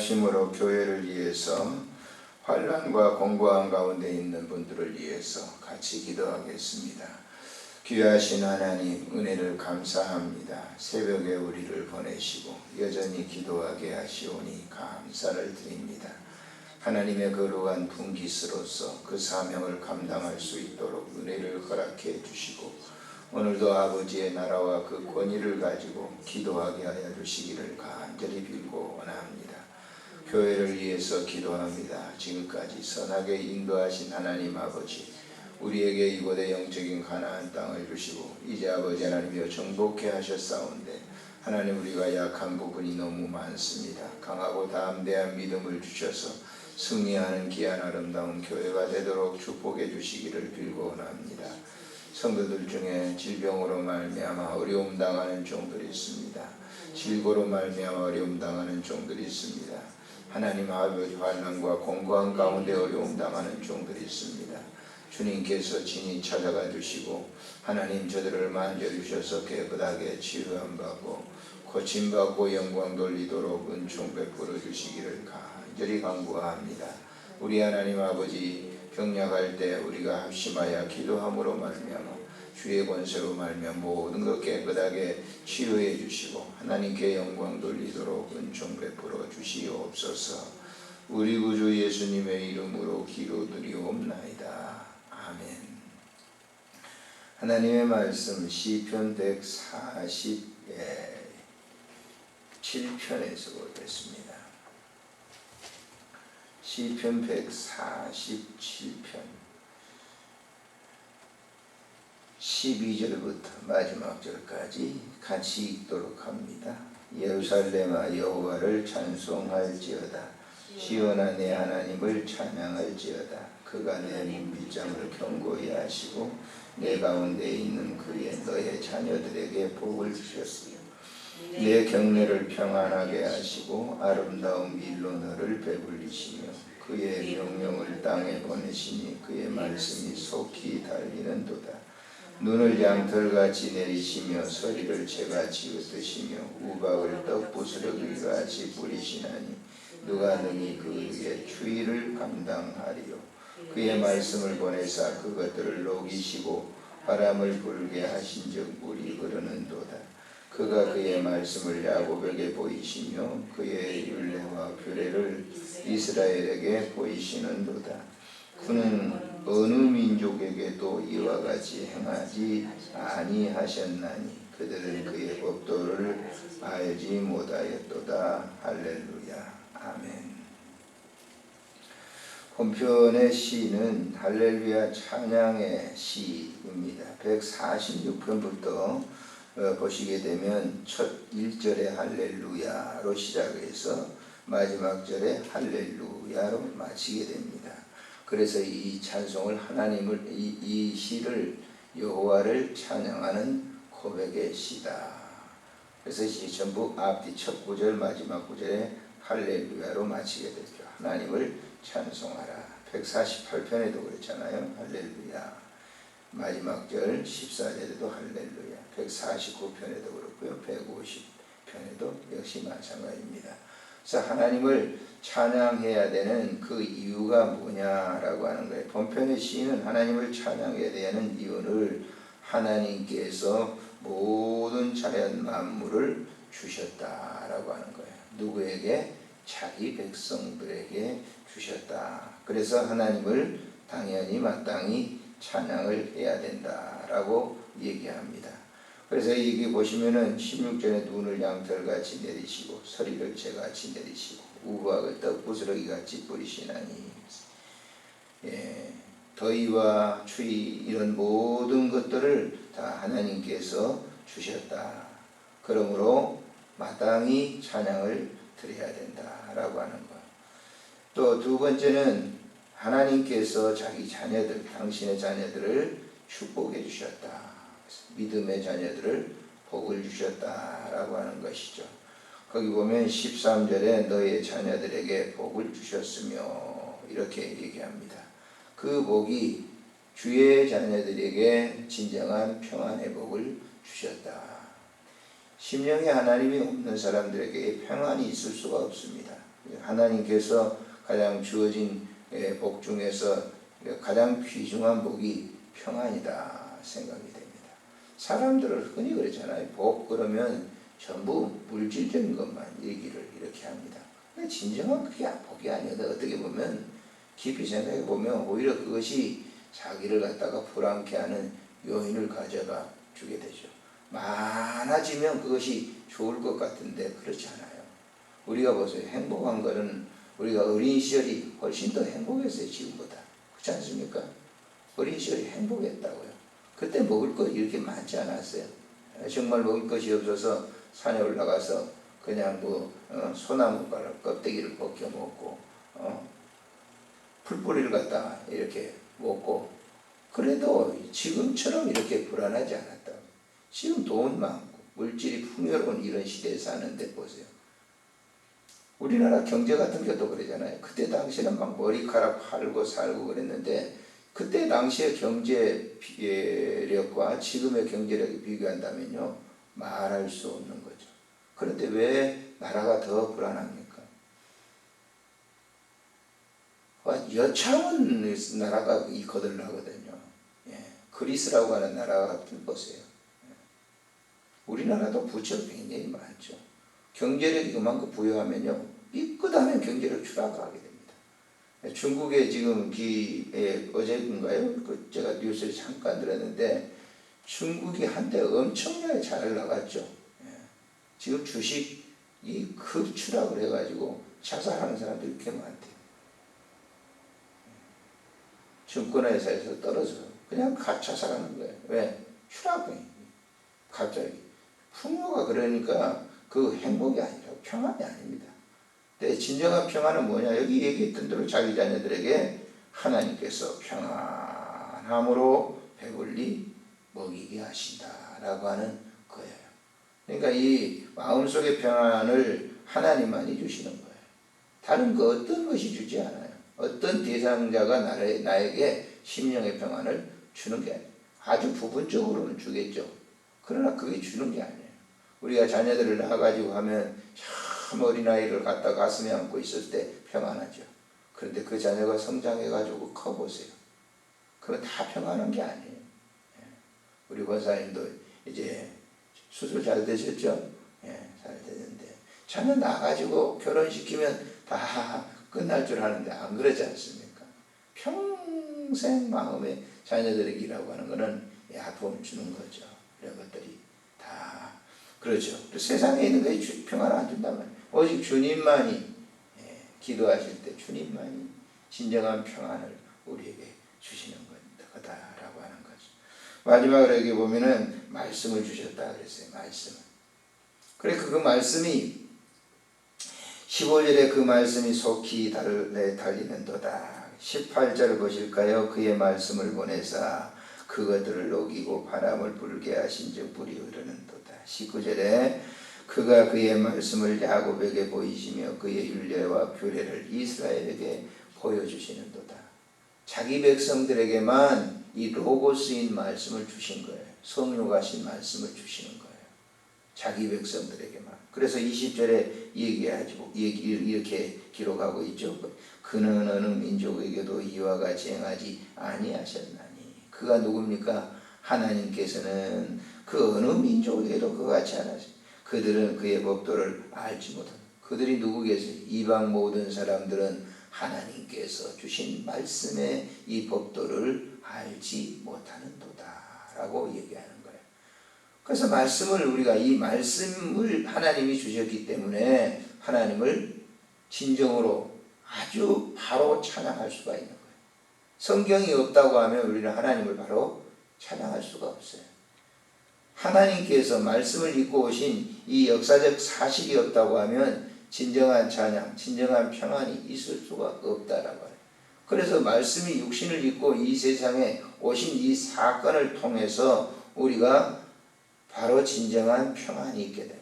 합심으로 교회를 위해서 환난과 공고한 가운데 있는 분들을 위해서 같이 기도하겠습니다. 귀하신 하나님, 은혜를 감사합니다. 새벽에 우리를 보내시고 여전히 기도하게 하시오니 감사를 드립니다. 하나님의 거룩한 분깃으로서 그 사명을 감당할 수 있도록 은혜를 허락해 주시고, 오늘도 아버지의 나라와 그 권위를 가지고 기도하게 하여 주시기를 간절히 빌고 원합니다. 교회를 위해서 기도합니다. 지금까지 선하게 인도하신 하나님 아버지, 우리에게 이곳에 영적인 가나안 땅을 주시고 이제 아버지 하나님이여 정복해 하셨사온데, 하나님 우리가 약한 부분이 너무 많습니다. 강하고 담대한 믿음을 주셔서 승리하는 귀한 아름다운 교회가 되도록 축복해 주시기를 빌고 원합니다. 성도들 중에 질병으로 말미암아 어려움 당하는 종들이 있습니다. 질고로 말미암아 어려움 당하는 종들이 있습니다. 하나님 아버지, 환난과 공고한 가운데 어려움 당하는 종들이 있습니다. 주님께서 친히 찾아가 주시고 하나님 저들을 만져주셔서 깨끗하게 치유함 받고 고침받고 영광 돌리도록 은총 베풀어 주시기를 간절히 간구합니다. 우리 하나님 아버지, 병약할 때 우리가 합심하여 기도함으로 말미암아 주의 권세로 말미암아 모든 것 깨끗하게 치유해 주시고 하나님께 영광 돌리도록 은총 베풀어 주시옵소서. 우리 구주 예수님의 이름으로 기도드리옵나이다. 아멘. 하나님의 말씀 시편 147편에서 보겠습니다. 시편 147편 12절부터 마지막 절까지 같이 읽도록 합니다. 예루살렘아 여호와를 찬송할지어다. 시온아 내 하나님을 찬양할지어다. 그가 내 문빗장을 견고히 하시고 내 가운데 있는 그의 너의 자녀들에게 복을 주셨으며 내 경내를 평안하게 하시고 아름다운 밀로 너를 배불리시며 그의 명령을 땅에 보내시니 그의 말씀이 속히 달리는도다. 눈을 양털같이 내리시며 서리를 채같이 흩으시며 우박을 떡부스러기같이 뿌리시나니 누가 능히 그의 추위를 감당하리요. 그의 말씀을 보내사 그것들을 녹이시고 바람을 불게 하신즉 물이 흐르는도다. 그가 그의 말씀을 야곱에게 보이시며 그의 율례와 규례를 이스라엘에게 보이시는도다. 그는 어느 민족에게도 이와 같이 행하지 아니하셨나니 그들은 그의 법도를 알지 못하였도다. 할렐루야. 아멘. 본편의 시는 할렐루야 찬양의 시입니다. 146편부터 보시게 되면 첫 1절에 할렐루야로 시작해서 마지막 절에 할렐루야로 마치게 됩니다. 그래서 이 찬송을 하나님을 이 시를 여호와를 찬양하는 고백의 시다. 그래서 이 전부 앞뒤 첫 구절 마지막 구절에 할렐루야로 마치게 되죠. 하나님을 찬송하라. 148편에도 그렇잖아요. 할렐루야. 마지막 절 14절에도 할렐루야. 149편에도 그렇고요. 150편에도 역시 마찬가지입니다. 그래서 하나님을 찬양해야 되는 그 이유가 뭐냐라고 하는 거예요. 본편의 시인은 하나님을 찬양해야 되는 이유를 하나님께서 모든 자연 만물을 주셨다라고 하는 거예요. 누구에게? 자기 백성들에게 주셨다. 그래서 하나님을 당연히 마땅히 찬양을 해야 된다라고 얘기합니다. 그래서 여기 보시면은 16절에 눈을 양털같이 내리시고 서리를 재같이 내리시고 우박을 떡부스러기같이 뿌리시나니, 더위와 추위 이런 모든 것들을 다 하나님께서 주셨다. 그러므로 마땅히 찬양을 드려야 된다라고 하는 것. 또 두 번째는 하나님께서 자기 자녀들, 당신의 자녀들을 축복해 주셨다. 믿음의 자녀들을 복을 주셨다라고 하는 것이죠. 거기 보면 13절에 너의 자녀들에게 복을 주셨으며 이렇게 얘기합니다. 그 복이 주의 자녀들에게 진정한 평안의 복을 주셨다. 심령에 하나님이 없는 사람들에게 평안이 있을 수가 없습니다. 하나님께서 가장 주어진 복 중에서 가장 귀중한 복이 평안이다 생각이 됩니다. 사람들은 흔히 그러잖아요. 복 그러면 전부 물질적인 것만 얘기를 이렇게 합니다. 근데 진정한 그게 복이 아니거든. 어떻게 보면 깊이 생각해 보면 오히려 그것이 자기를 갖다가 불안케 하는 요인을 가져가 주게 되죠. 많아지면 그것이 좋을 것 같은데 그렇지 않아요. 우리가 보세요. 행복한 거는 우리가 어린 시절이 훨씬 더 행복했어요. 지금보다. 그렇지 않습니까? 어린 시절이 행복했다고요. 그때 먹을 거 이렇게 많지 않았어요. 정말 먹을 것이 없어서 산에 올라가서 그냥 소나무 껍데기를 벗겨 먹고 풀뿌리를 갖다가 이렇게 먹고 그래도 지금처럼 이렇게 불안하지 않았다. 지금 돈 많고 물질이 풍요로운 이런 시대에 사는데 보세요. 우리나라 경제 같은 것도 그러잖아요. 그때 당시에는 막 머리카락 팔고 살고 그랬는데 그때 당시의 경제력과 지금의 경제력이 비교한다면요. 말할 수 없는 거죠. 그런데 왜 나라가 더 불안합니까? 여차원 나라가 거들나거든요. 그리스라고 하는 나라 같은 보세요. 우리나라도 부채가 굉장히 많죠. 경제력이 그만큼 부여하면요. 삐끗하면 경제력 추락하게 됩니다. 중국에 지금 어제인가요? 제가 뉴스를 잠깐 들었는데 중국이 한때 엄청나게 잘 나갔죠. 지금 주식이 급추락을 해가지고 자살하는 사람들이 꽤 많대요. 증권회사에서 떨어져서 그냥 자살하는 거예요. 왜? 추락이 갑자기. 풍요가 그러니까 그 행복이 아니라 평안이 아닙니다. 근데 진정한 평안은 뭐냐? 여기 얘기했던 대로 자기 자녀들에게 하나님께서 평안함으로 배불리 먹이게 하신다라고 하는 거예요. 그러니까 이 마음속의 평안을 하나님만이 주시는 거예요. 다른 그 어떤 것이 주지 않아요. 어떤 대상자가 나에게 심령의 평안을 주는 게 아니에요. 아주 부분적으로는 주겠죠. 그러나 그게 주는 게 아니에요. 우리가 자녀들을 낳아가지고 하면 참 어린아이를 갖다 가슴에 안고 있을 때 평안하죠. 그런데 그 자녀가 성장해가지고 커보세요. 그건 다 평안한 게 아니에요. 우리 권사님도 이제 수술 잘 되셨죠? 잘 되는데 자녀 낳아가지고 결혼시키면 다 끝날 줄 아는데 안 그러지 않습니까? 평생 마음에 자녀들에게라고 하는 것은 아픔을 주는 거죠. 이런 것들이 다 그렇죠. 세상에 있는 것이 평안을 안 준다면 오직 주님만이 기도하실 때 주님만이 진정한 평안을 우리에게 주시는 거다라고 하는 거죠. 마지막으로 여기 보면은 말씀을 주셨다 그랬어요. 말씀을. 그래서 그 말씀이 15절에 그 말씀이 속히 달리는도다. 18절을 보실까요? 그의 말씀을 보내사 그것들을 녹이고 바람을 불게 하신즉 불이 흐르는도다. 19절에 그가 그의 말씀을 야곱에게 보이시며 그의 율례와 규례를 이스라엘에게 보여주시는도다. 자기 백성들에게만 이 로고스인 말씀을 주신 거예요. 성육하신 말씀을 주시는 거예요. 자기 백성들에게만. 그래서 20절에 이렇게 기록하고 있죠. 그는 어느 민족에게도 이와 같이 행하지 아니하셨나니. 그가 누굽니까? 하나님께서는 그 어느 민족에게도 그와 같이 안 하셨어요. 그들은 그의 법도를 알지 못한다. 그들이 누구겠어요? 이방 모든 사람들은 하나님께서 주신 말씀의 이 법도를 알지 못하는도다 라고 얘기하는 거예요. 그래서 말씀을 우리가 이 말씀을 하나님이 주셨기 때문에 하나님을 진정으로 아주 바로 찬양할 수가 있는 거예요. 성경이 없다고 하면 우리는 하나님을 바로 찬양할 수가 없어요. 하나님께서 말씀을 읽고 오신 이 역사적 사실이 없다고 하면 진정한 찬양, 진정한 평안이 있을 수가 없다라고 해요. 그래서 말씀이 육신을 입고 이 세상에 오신 이 사건을 통해서 우리가 바로 진정한 평안이 있게 됩니다.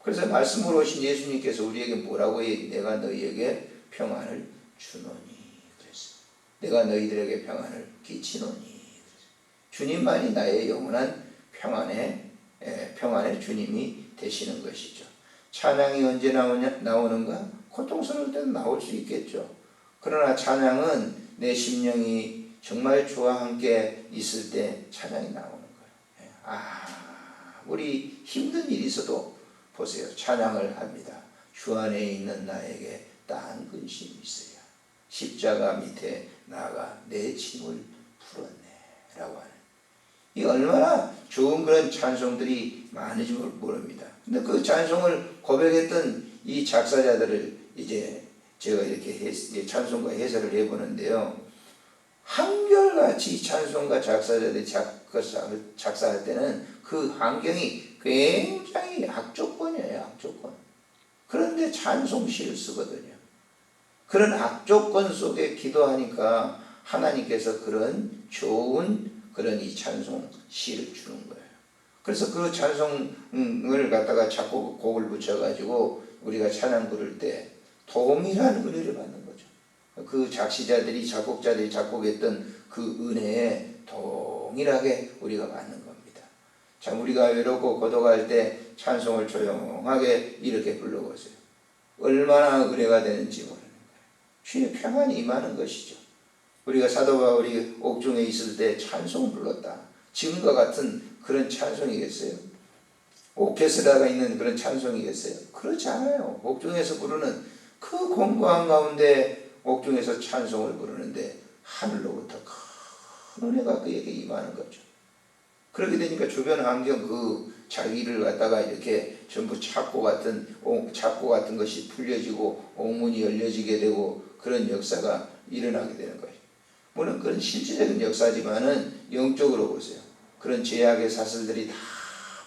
그래서 말씀으로 오신 예수님께서 우리에게 뭐라고 해요? 내가 너희에게 평안을 주노니 그랬어요. 내가 너희들에게 평안을 끼치노니 그랬어요. 주님만이 나의 영원한 평안의 주님이 되시는 것이죠. 찬양이 언제 나오는가? 고통스러울 때는 나올 수 있겠죠. 그러나 찬양은 내 심령이 정말 주와 함께 있을 때 찬양이 나오는 거예요. 우리 힘든 일이 있어도 보세요. 찬양을 합니다. 주 안에 있는 나에게 따한 근심이 있어야 십자가 밑에 나가 내 짐을 풀었네 라고 하는, 이 얼마나 좋은 그런 찬송들이 많은지 모릅니다. 근데 그 찬송을 고백했던 이 작사자들을 이제 제가 이렇게 찬송가 해설을 해보는데요. 한결같이 찬송가 작사자들이 작사할 때는 그 환경이 굉장히 악조건이에요. 악조건. 그런데 찬송시를 쓰거든요. 그런 악조건 속에 기도하니까 하나님께서 그런 좋은 그런 이 찬송시를 주는 거예요. 그래서 그 찬송을 갖다가 곡을 붙여가지고 우리가 찬양 부를 때 동일한 은혜를 받는 거죠. 그 작시자들이 작곡자들이 작곡했던 그 은혜에 동일하게 우리가 받는 겁니다. 참 우리가 외롭고 고독할 때 찬송을 조용하게 이렇게 불러보세요. 얼마나 은혜가 되는지 모르는 거예요. 주의 평안이 임하는 것이죠. 우리가 사도 바울이 옥중에 있을 때 찬송을 불렀다. 지금과 같은 그런 찬송이겠어요? 오케스트라가 있는 그런 찬송이겠어요? 그렇지 않아요. 옥중에서 부르는 그 공고한 가운데 옥중에서 찬송을 부르는데 하늘로부터 큰 은혜가 그에게 임하는 거죠. 그렇게 되니까 주변 환경 그 자기를 갖다가 이렇게 전부 창고 같은 것이 풀려지고 옥문이 열려지게 되고 그런 역사가 일어나게 되는 거예요. 물론 그런 실질적인 역사지만은 영적으로 보세요. 그런 죄악의 사슬들이 다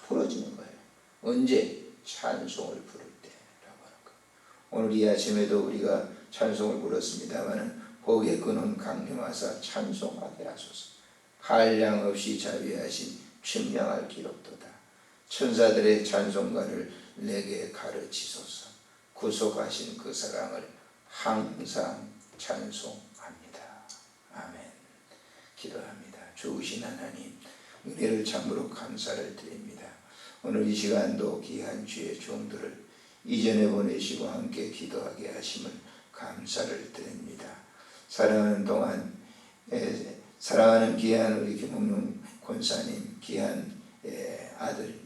풀어지는 거예요. 언제? 찬송을 부를 때라고 하는 거예요. 오늘 이 아침에도 우리가 찬송을 불렀습니다마는 복의 근원 강림하사 찬송하게 하소서. 한량없이 자비하신 충명할 기록도다. 천사들의 찬송가를 내게 가르치소서. 구속하신 그 사랑을 항상 찬송합니다. 아멘. 기도합니다. 좋으신 하나님, 은혜를 참으로 감사를 드립니다. 오늘 이 시간도 귀한 주의 종들을 이전에 보내시고 함께 기도하게 하심을 감사를 드립니다. 사랑하는 동안 사랑하는 귀한 우리 김홍룡 권사님 귀한 아들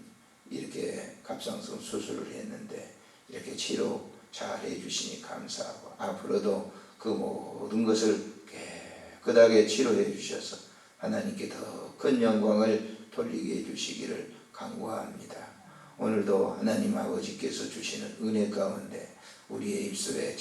이렇게 갑상선 수술을 했는데 이렇게 치료 잘 해주시니 감사하고 앞으로도 그 모든 것을 깨끗하게 치료해 주셔서 하나님께 더 큰 영광을 돌리게 해주시기를 간구합니다. 오늘도 하나님 아버지께서 주시는 은혜 가운데 우리의 입술에